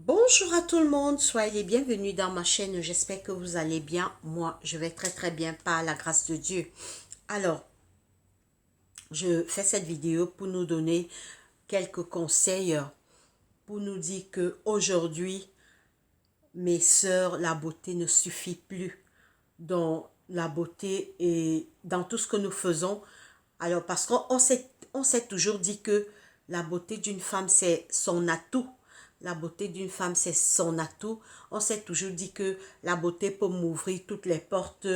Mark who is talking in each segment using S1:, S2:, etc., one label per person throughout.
S1: Bonjour à tout le monde, soyez les bienvenus dans ma chaîne, j'espère que vous allez bien. Moi, je vais très très bien par la grâce de Dieu. Alors, je fais cette vidéo pour nous donner quelques conseils, pour nous dire que aujourd'hui, mes sœurs, la beauté ne suffit plus. Dans la beauté et dans tout ce que nous faisons. Alors, parce qu'on s'est toujours dit que la beauté d'une femme, c'est son atout. La beauté d'une femme, c'est son atout. On s'est toujours dit que la beauté peut m'ouvrir toutes les portes.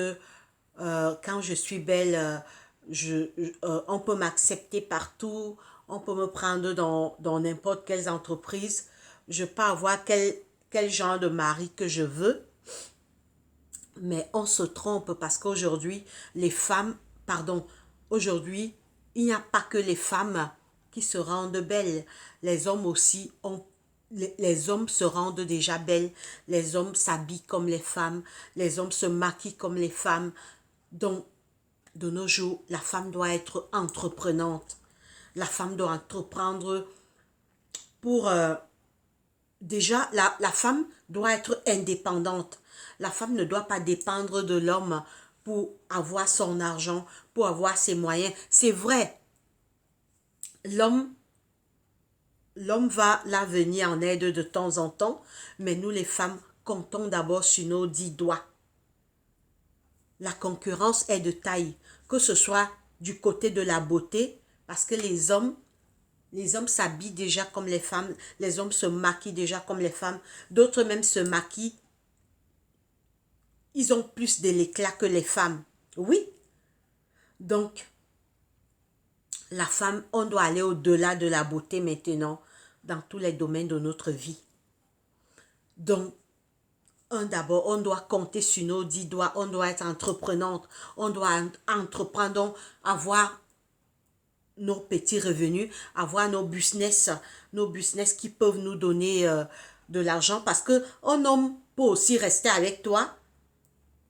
S1: Quand je suis belle, on peut m'accepter partout. On peut me prendre dans n'importe quelle entreprise. Je peux avoir quel genre de mari que je veux. Mais on se trompe parce qu'aujourd'hui, les femmes, pardon, aujourd'hui, il n'y a pas que les femmes qui se rendent belles. Les hommes aussi les hommes se rendent déjà belles. Les hommes s'habillent comme les femmes. Les hommes se maquillent comme les femmes. Donc, de nos jours, la femme doit être entreprenante. La femme doit entreprendre pour déjà, la femme doit être indépendante. La femme ne doit pas dépendre de l'homme pour avoir son argent, pour avoir ses moyens. C'est vrai, l'homme, l'homme va la venir en aide de temps en temps, mais nous les femmes comptons d'abord sur nos 10 doigts. La concurrence est de taille, que ce soit du côté de la beauté, parce que les hommes s'habillent déjà comme les femmes, les hommes se maquillent déjà comme les femmes, d'autres même se maquillent. Ils ont plus de l'éclat que les femmes. Oui. Donc, la femme, on doit aller au-delà de la beauté maintenant dans tous les domaines de notre vie. Donc, d'abord, on doit compter sur nos 10 doigts, on doit être entreprenante, on doit entreprendre, donc avoir nos petits revenus, avoir nos business qui peuvent nous donner de l'argent parce que un homme peut aussi rester avec toi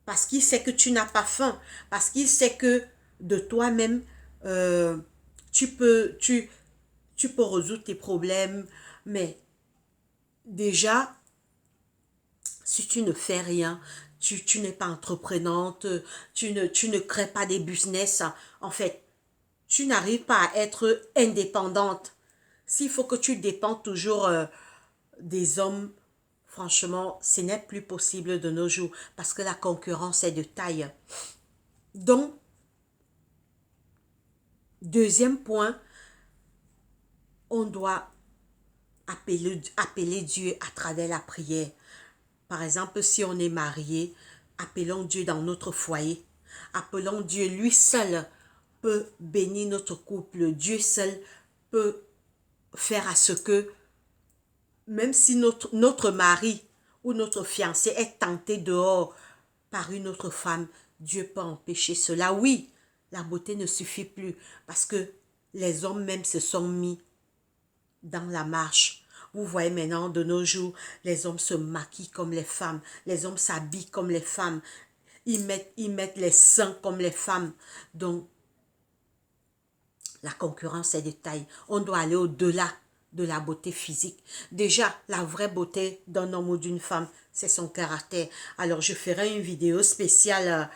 S1: parce qu'il sait que tu n'as pas faim, parce qu'il sait que de toi-même, euh, tu peux résoudre tes problèmes, mais déjà, si tu ne fais rien, tu n'es pas entreprenante, tu ne crées pas des business, en fait, tu n'arrives pas à être indépendante. S'il faut que tu dépends toujours des hommes, franchement, ce n'est plus possible de nos jours parce que la concurrence est de taille. Donc, deuxième point, on doit appeler Dieu à travers la prière. Par exemple, si on est marié, appelons Dieu dans notre foyer. Appelons Dieu, lui seul peut bénir notre couple. Dieu seul peut faire à ce que, même si notre mari ou notre fiancé est tenté dehors par une autre femme, Dieu peut empêcher cela. Oui, la beauté ne suffit plus parce que les hommes même se sont mis dans la marche. Vous voyez maintenant, de nos jours, les hommes se maquillent comme les femmes, les hommes s'habillent comme les femmes, ils mettent les seins comme les femmes. Donc, la concurrence est de taille. On doit aller au-delà de la beauté physique. Déjà, la vraie beauté d'un homme ou d'une femme, c'est son caractère. Alors, je ferai une vidéo spéciale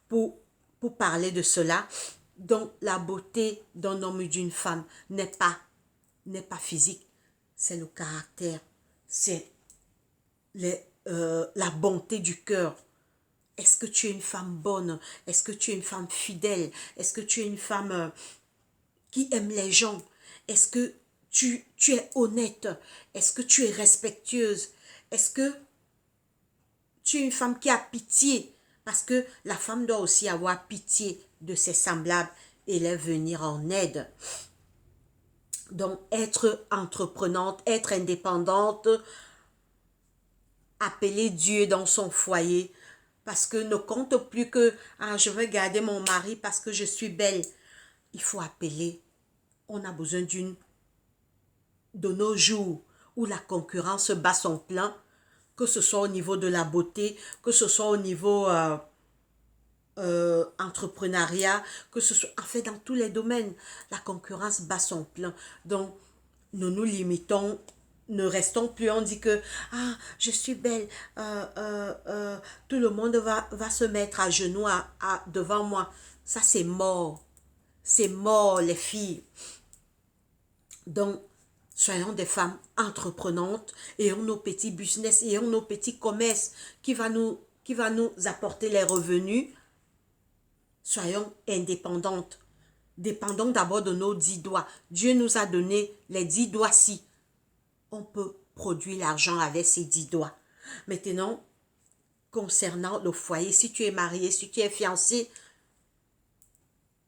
S1: pour, pour parler de cela. Donc, la beauté d'un homme ou d'une femme n'est pas physique, c'est le caractère, c'est la bonté du cœur. Est-ce que tu es une femme bonne? Est-ce que tu es une femme fidèle? Est-ce que tu es une femme qui aime les gens? Est-ce que tu es honnête? Est-ce que tu es respectueuse? Est-ce que tu es une femme qui a pitié? Parce que la femme doit aussi avoir pitié de ses semblables et les venir en aide. Donc, être entreprenante, être indépendante, appeler Dieu dans son foyer, parce que ne compte plus que ah, je veux garder mon mari parce que je suis belle. Il faut appeler. On a besoin de nos jours où la concurrence bat son plein, que ce soit au niveau de la beauté, que ce soit au niveau entrepreneuriat, que ce soit, en fait, dans tous les domaines, la concurrence bat son plein. Donc, nous nous limitons, ne restons plus, on dit que, ah, je suis belle, tout le monde va se mettre à genoux devant moi. Ça, c'est mort. C'est mort, les filles. Donc, soyons des femmes entreprenantes, ayons nos petits business, ayons nos petits commerces qui va nous apporter les revenus. Soyons indépendantes. Dépendons d'abord de nos 10 doigts. Dieu nous a donné les 10 doigts-ci. On peut produire l'argent avec ces 10 doigts. Maintenant, concernant le foyer, si tu es marié, si tu es fiancé,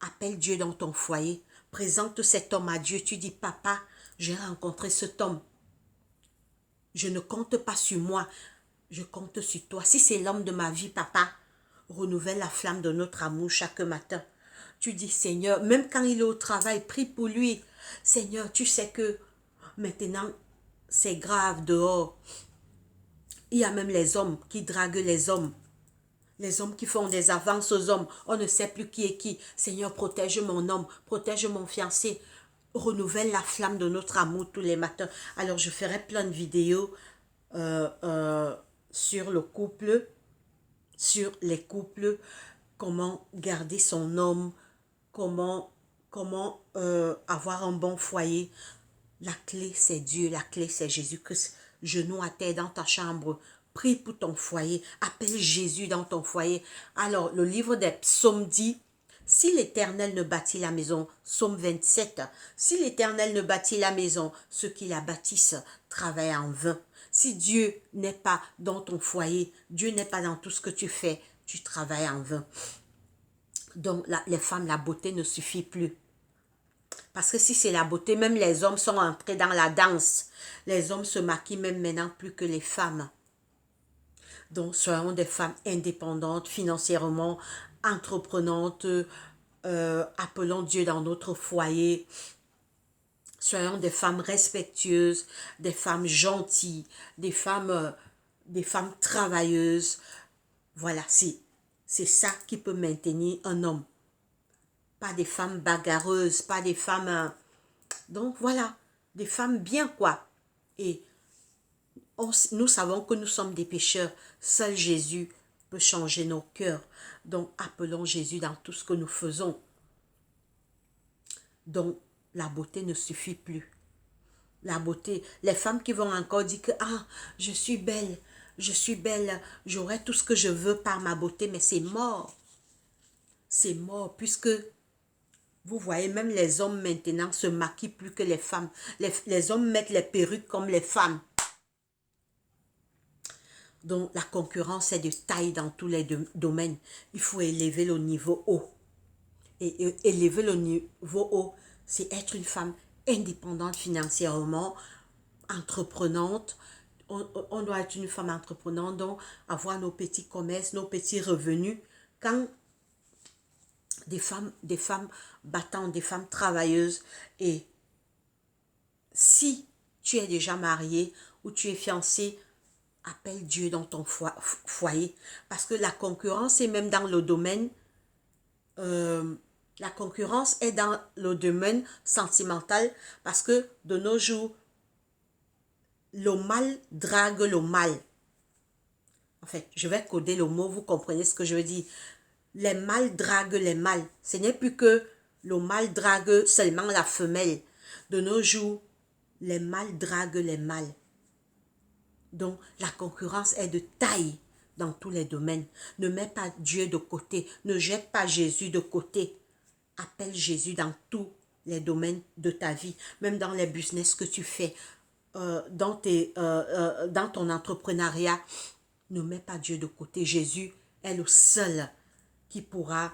S1: appelle Dieu dans ton foyer. Présente cet homme à Dieu. Tu dis, papa, j'ai rencontré cet homme. Je ne compte pas sur moi. Je compte sur toi. Si c'est l'homme de ma vie, papa, renouvelle la flamme de notre amour chaque matin. Tu dis, Seigneur, même quand il est au travail, prie pour lui. Seigneur, tu sais que maintenant, c'est grave dehors. Il y a même les hommes qui draguent les hommes. Les hommes qui font des avances aux hommes. On ne sait plus qui est qui. Seigneur, protège mon homme, protège mon fiancé. Renouvelle la flamme de notre amour tous les matins. Alors, je ferai plein de vidéos sur le couple, sur les couples, comment garder son homme, comment avoir un bon foyer. La clé, c'est Dieu, la clé, c'est Jésus-Christ. Genou à terre dans ta chambre, prie pour ton foyer, appelle Jésus dans ton foyer. Alors, le livre des psaumes dit, si l'Éternel ne bâtit la maison, psaume 27, si l'Éternel ne bâtit la maison, ceux qui la bâtissent travaillent en vain. Si Dieu n'est pas dans ton foyer, Dieu n'est pas dans tout ce que tu fais, tu travailles en vain. Donc, les femmes, la beauté ne suffit plus. Parce que si c'est la beauté, même les hommes sont entrés dans la danse. Les hommes se maquillent même maintenant plus que les femmes. Donc, soyons des femmes indépendantes financièrement, entreprenantes, appelons Dieu dans notre foyer. Soyons des femmes respectueuses, des femmes gentilles, des femmes travailleuses. Voilà, c'est ça qui peut maintenir un homme. Pas des femmes bagarreuses, pas des femmes... donc voilà, des femmes bien quoi. Et nous savons que nous sommes des pécheurs. Seul Jésus peut changer nos cœurs. Donc appelons Jésus dans tout ce que nous faisons. Donc la beauté ne suffit plus. La beauté, les femmes qui vont encore dire que ah, je suis belle, j'aurai tout ce que je veux par ma beauté, mais c'est mort. C'est mort puisque vous voyez, même les hommes maintenant se maquillent plus que les femmes. Les hommes mettent les perruques comme les femmes. Donc, la concurrence est de taille dans tous les domaines. Il faut élever le niveau haut. Et élever le niveau haut, c'est être une femme indépendante financièrement, entreprenante. On doit être une femme entreprenante, donc avoir nos petits commerces, nos petits revenus. Quand des femmes battantes, des femmes travailleuses. Et si tu es déjà marié ou tu es fiancé, appelle Dieu dans ton foyer. Parce que la concurrence est même dans le domaine, la concurrence est dans le domaine sentimental. Parce que de nos jours, le mal drague le mal. En fait, je vais coder le mot, vous comprenez ce que je veux dire. Les mâles draguent les mâles. Ce n'est plus que le mâle drague seulement la femelle. De nos jours, les mâles draguent les mâles. Donc, la concurrence est de taille dans tous les domaines. Ne mets pas Dieu de côté. Ne jette pas Jésus de côté. Appelle Jésus dans tous les domaines de ta vie. Même dans les business que tu fais. Dans ton entrepreneuriat. Ne mets pas Dieu de côté. Jésus est le seul qui pourra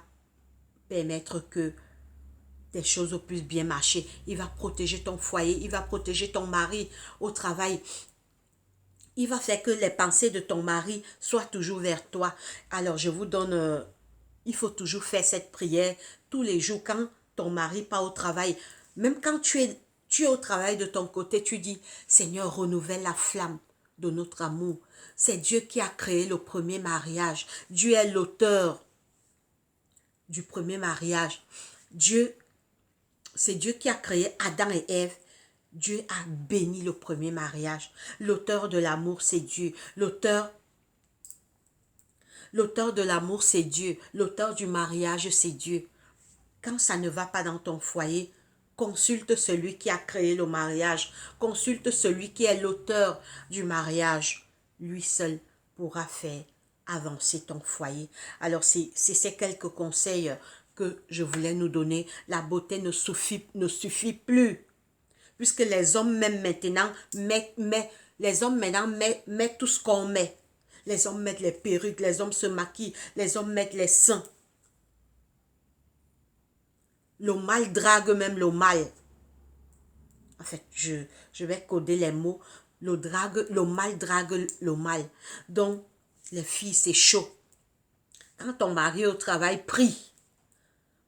S1: permettre que des choses puissent bien marcher. Il va protéger ton foyer, il va protéger ton mari au travail. Il va faire que les pensées de ton mari soient toujours vers toi. Alors, je vous donne... il faut toujours faire cette prière tous les jours quand ton mari part au travail. Même quand tu es au travail de ton côté, tu dis, Seigneur, renouvelle la flamme de notre amour. C'est Dieu qui a créé le premier mariage. Dieu est l'auteur du premier mariage. C'est Dieu qui a créé Adam et Ève Dieu a béni le premier mariage. L'auteur de l'amour, c'est Dieu. L'auteur de l'amour, c'est Dieu. L'auteur du mariage, c'est Dieu. Quand ça ne va pas dans ton foyer, consulte celui qui a créé le mariage. Consulte celui qui est l'auteur du mariage. Lui seul pourra faire avancer ton foyer. Alors, c'est ces quelques conseils que je voulais nous donner. La beauté ne suffit plus. Puisque les hommes même maintenant mettent tout ce qu'on met. Les hommes mettent les perruques, les hommes se maquillent, les hommes mettent les seins. Le mal drague même le mal. En fait, je vais coder les mots. Le mal drague le mal. Donc, les filles, c'est chaud. Quand ton mari est au travail, prie.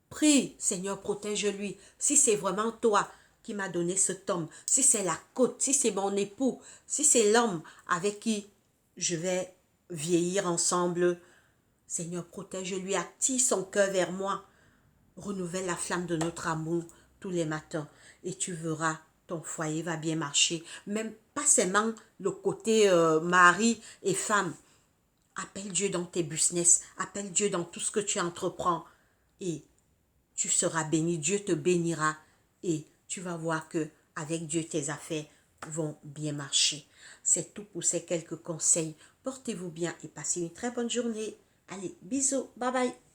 S1: Prie, Seigneur, protège-lui. Si c'est vraiment toi qui m'as donné cet homme, si c'est la côte, si c'est mon époux, si c'est l'homme avec qui je vais vieillir ensemble, Seigneur, protège-lui, attire son cœur vers moi. Renouvelle la flamme de notre amour tous les matins et tu verras, ton foyer va bien marcher. Même pas seulement le côté mari et femme. Appelle Dieu dans tes business, appelle Dieu dans tout ce que tu entreprends et tu seras béni, Dieu te bénira et tu vas voir que avec Dieu tes affaires vont bien marcher. C'est tout pour ces quelques conseils. Portez-vous bien et passez une très bonne journée. Allez, bisous, bye bye.